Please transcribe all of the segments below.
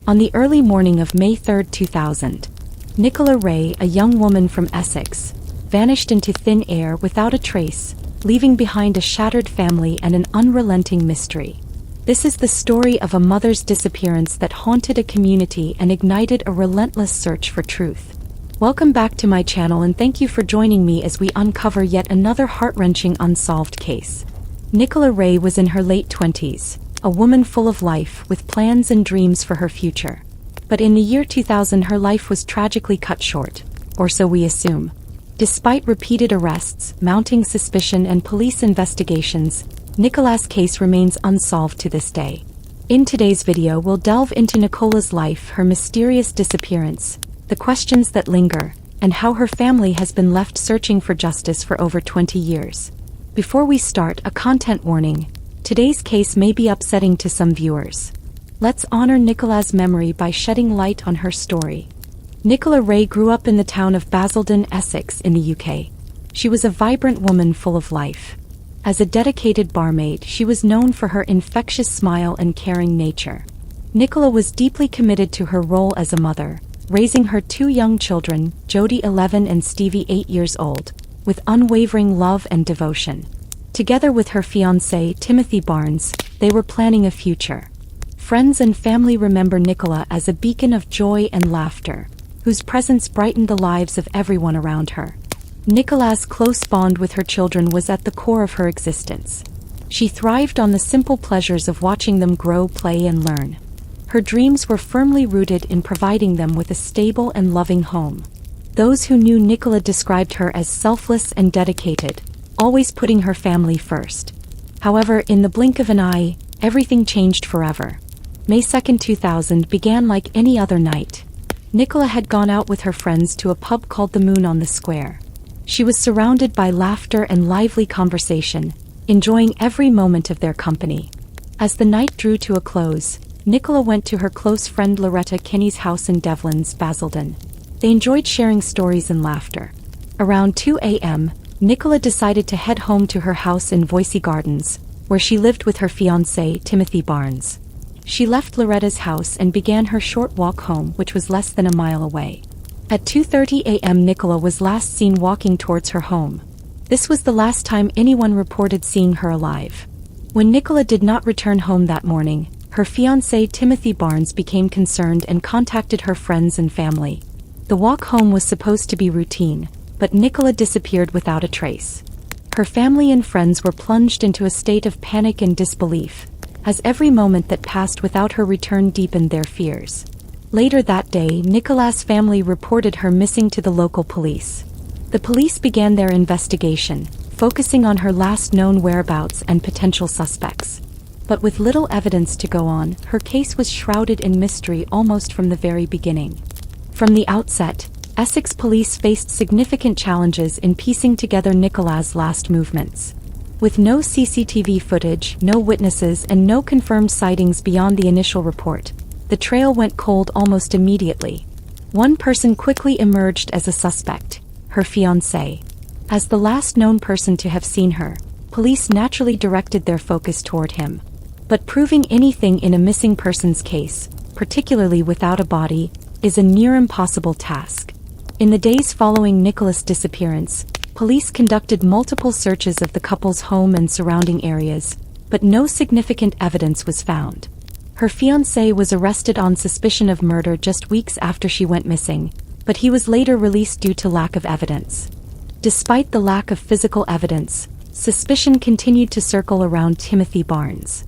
On the early morning of May 3, 2000, Nicola Ray, a young woman from Essex, vanished into thin air without a trace, leaving behind a shattered family and an unrelenting mystery. This is the story of a mother's disappearance that haunted a community and ignited a relentless search for truth. Welcome back to my channel and thank you for joining me as we uncover yet another heart-wrenching unsolved case. Nicola Ray was in her late 20s, a woman full of life with plans and dreams for her future. But in the year 2000 her life was tragically cut short, or so we assume. Despite repeated arrests, mounting suspicion and police investigations, Nicola's case remains unsolved to this day. In today's video we'll delve into Nicola's life, her mysterious disappearance, the questions that linger, and how her family has been left searching for justice for over 20 years. Before we start, a content warning. Today's case may be upsetting to some viewers. Let's honor Nicola's memory by shedding light on her story. Nicola Ray grew up in the town of Basildon, Essex in the UK. She was a vibrant woman full of life. As a dedicated barmaid, she was known for her infectious smile and caring nature. Nicola was deeply committed to her role as a mother, raising her two young children, Jodie 11 and Stevie 8 years old, with unwavering love and devotion. Together with her fiancé, Timothy Barnes, they were planning a future. Friends and family remember Nicola as a beacon of joy and laughter, whose presence brightened the lives of everyone around her. Nicola's close bond with her children was at the core of her existence. She thrived on the simple pleasures of watching them grow, play, and learn. Her dreams were firmly rooted in providing them with a stable and loving home. Those who knew Nicola described her as selfless and dedicated, always putting her family first. However, in the blink of an eye, everything changed forever. May 2, 2000 began like any other night. Nicola had gone out with her friends to a pub called the Moon on the Square. She was surrounded by laughter and lively conversation, enjoying every moment of their company. As the night drew to a close, Nicola went to her close friend Loretta Kinney's house in Devlins, Basildon. They enjoyed sharing stories and laughter. Around 2 a.m., Nicola decided to head home to her house in Voysey Gardens, where she lived with her fiancé, Timothy Barnes. She left Loretta's house and began her short walk home, which was less than a mile away. At 2:30 a.m. Nicola was last seen walking towards her home. This was the last time anyone reported seeing her alive. When Nicola did not return home that morning, her fiancé Timothy Barnes became concerned and contacted her friends and family. The walk home was supposed to be routine, but Nicola disappeared without a trace. Her family and friends were plunged into a state of panic and disbelief, as every moment that passed without her return deepened their fears. Later that day, Nicola's family reported her missing to the local police. The police began their investigation, focusing on her last known whereabouts and potential suspects. But with little evidence to go on, her case was shrouded in mystery almost from the very beginning. From the outset, Essex police faced significant challenges in piecing together Nicola's last movements. With no CCTV footage, no witnesses, and no confirmed sightings beyond the initial report, the trail went cold almost immediately. One person quickly emerged as a suspect, her fiancé. As the last known person to have seen her, police naturally directed their focus toward him. But proving anything in a missing persons case, particularly without a body, is a near impossible task. In the days following Nicola's disappearance, police conducted multiple searches of the couple's home and surrounding areas, but no significant evidence was found. Her fiancé was arrested on suspicion of murder just weeks after she went missing, but he was later released due to lack of evidence. Despite the lack of physical evidence, suspicion continued to circle around Timothy Barnes.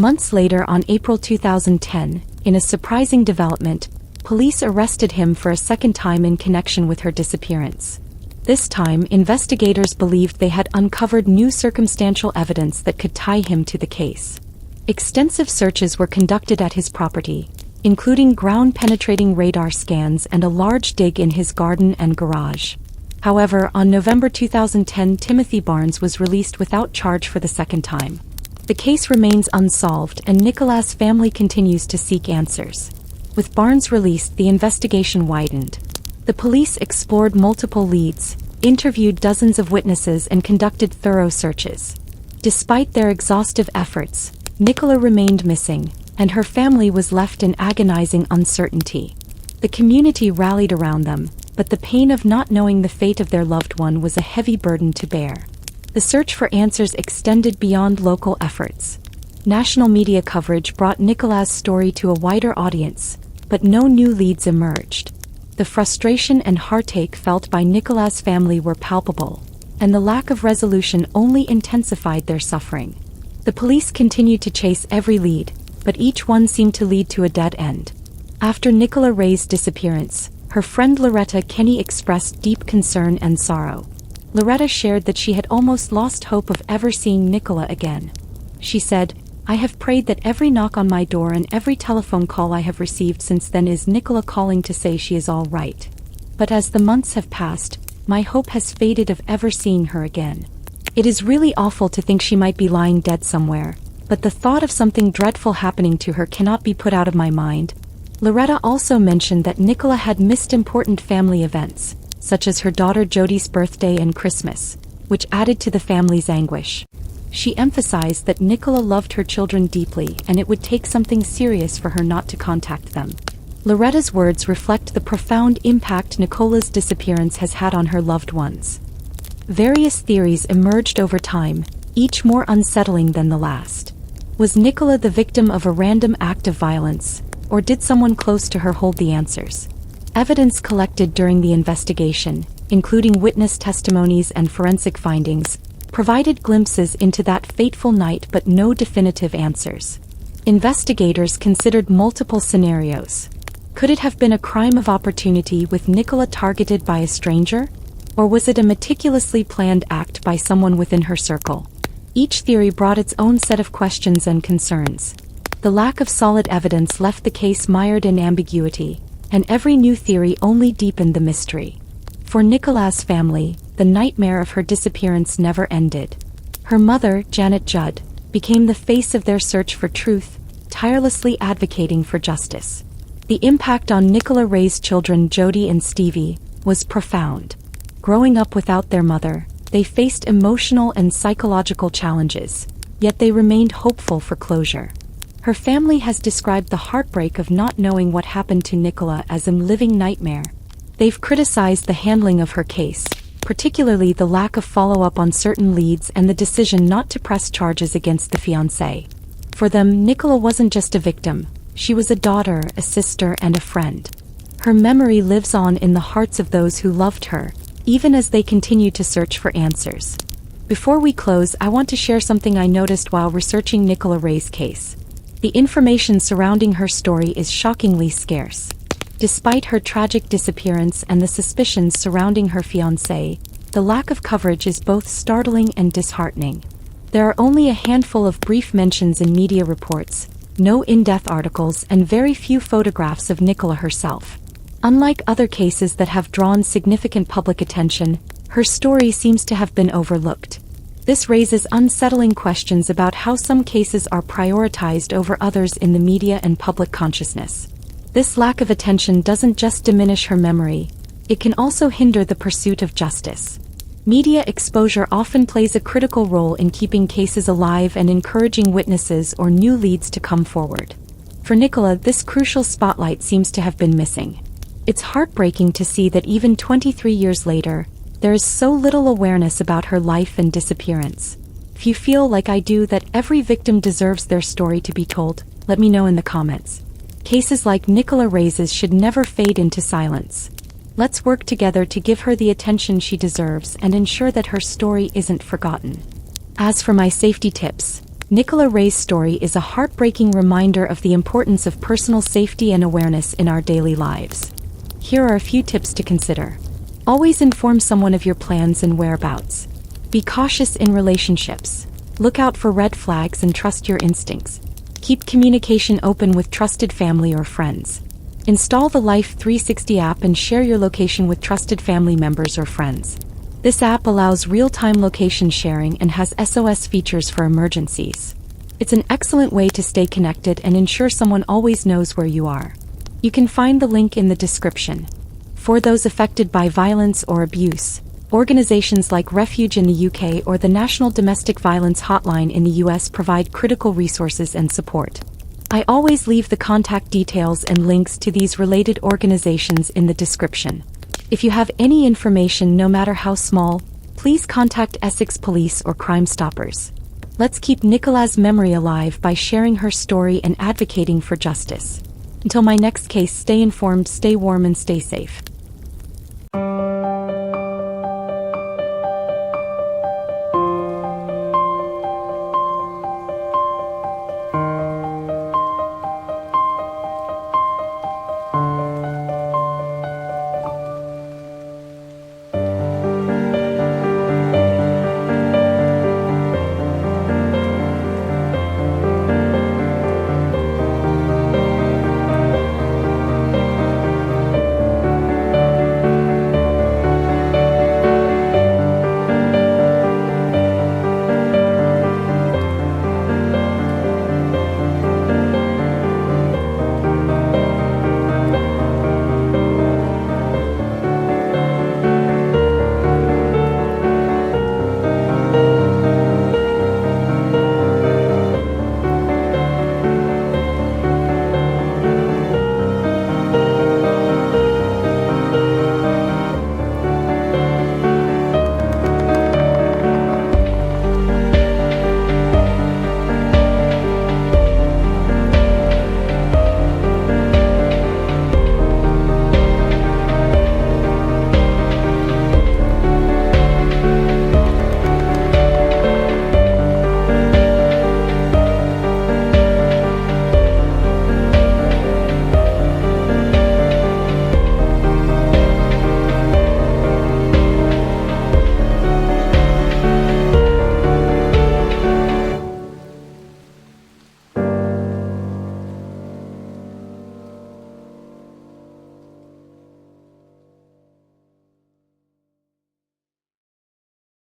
Months later, on April 2010, in a surprising development, police arrested him for a second time in connection with her disappearance. This time, investigators believed they had uncovered new circumstantial evidence that could tie him to the case. Extensive searches were conducted at his property, including ground-penetrating radar scans and a large dig in his garden and garage. However, on November 2010, Timothy Barnes was released without charge for the second time. The case remains unsolved, and Nicola's family continues to seek answers. With Barnes released, the investigation widened. The police explored multiple leads, interviewed dozens of witnesses, and conducted thorough searches. Despite their exhaustive efforts, Nicola remained missing, and her family was left in agonizing uncertainty. The community rallied around them, but the pain of not knowing the fate of their loved one was a heavy burden to bear. The search for answers extended beyond local efforts. National media coverage brought Nicola's story to a wider audience, but no new leads emerged. The frustration and heartache felt by Nicola's family were palpable, and the lack of resolution only intensified their suffering. The police continued to chase every lead, but each one seemed to lead to a dead end. After Nicola Ray's disappearance, her friend Loretta Kenny expressed deep concern and sorrow. Loretta shared that she had almost lost hope of ever seeing Nicola again. She said, "I have prayed that every knock on my door and every telephone call I have received since then is Nicola calling to say she is all right. But as the months have passed, my hope has faded of ever seeing her again. It is really awful to think she might be lying dead somewhere, but the thought of something dreadful happening to her cannot be put out of my mind." Loretta also mentioned that Nicola had missed important family events, such as her daughter Jodi's birthday and Christmas, which added to the family's anguish. She emphasized that Nicola loved her children deeply and it would take something serious for her not to contact them. Loretta's words reflect the profound impact Nicola's disappearance has had on her loved ones. Various theories emerged over time, each more unsettling than the last. Was Nicola the victim of a random act of violence, or did someone close to her hold the answers? Evidence collected during the investigation, including witness testimonies and forensic findings, provided glimpses into that fateful night but no definitive answers. Investigators considered multiple scenarios. Could it have been a crime of opportunity with Nicola targeted by a stranger? Or was it a meticulously planned act by someone within her circle? Each theory brought its own set of questions and concerns. The lack of solid evidence left the case mired in ambiguity, and every new theory only deepened the mystery. For Nicola's family, the nightmare of her disappearance never ended. Her mother, Janet Judd, became the face of their search for truth, tirelessly advocating for justice. The impact on Nicola Ray's children, Jodi and Stevie, was profound. Growing up without their mother, they faced emotional and psychological challenges, yet they remained hopeful for closure. Her family has described the heartbreak of not knowing what happened to Nicola as a living nightmare. They've criticized the handling of her case, particularly the lack of follow-up on certain leads and the decision not to press charges against the fiancé. For them, Nicola wasn't just a victim, she was a daughter, a sister, and a friend. Her memory lives on in the hearts of those who loved her, even as they continue to search for answers. Before we close, I want to share something I noticed while researching Nicola Ray's case. The information surrounding her story is shockingly scarce. Despite her tragic disappearance and the suspicions surrounding her fiancé, the lack of coverage is both startling and disheartening. There are only a handful of brief mentions in media reports, no in-depth articles, and very few photographs of Nicola herself. Unlike other cases that have drawn significant public attention, her story seems to have been overlooked. This raises unsettling questions about how some cases are prioritized over others in the media and public consciousness. This lack of attention doesn't just diminish her memory, it can also hinder the pursuit of justice. Media exposure often plays a critical role in keeping cases alive and encouraging witnesses or new leads to come forward. For Nicola, this crucial spotlight seems to have been missing. It's heartbreaking to see that even 23 years later, there is so little awareness about her life and disappearance. If you feel like I do that every victim deserves their story to be told, let me know in the comments. Cases like Nicola Ray's should never fade into silence. Let's work together to give her the attention she deserves and ensure that her story isn't forgotten. As for my safety tips, Nicola Ray's story is a heartbreaking reminder of the importance of personal safety and awareness in our daily lives. Here are a few tips to consider. Always inform someone of your plans and whereabouts. Be cautious in relationships. Look out for red flags and trust your instincts. Keep communication open with trusted family or friends. Install the Life 360 app and share your location with trusted family members or friends. This app allows real-time location sharing and has SOS features for emergencies. It's an excellent way to stay connected and ensure someone always knows where you are. You can find the link in the description. For those affected by violence or abuse, organizations like Refuge in the UK or the National Domestic Violence Hotline in the US provide critical resources and support. I always leave the contact details and links to these related organizations in the description. If you have any information, no matter how small, please contact Essex Police or Crime Stoppers. Let's keep Nicola's memory alive by sharing her story and advocating for justice. Until my next case, stay informed, stay warm, and stay safe.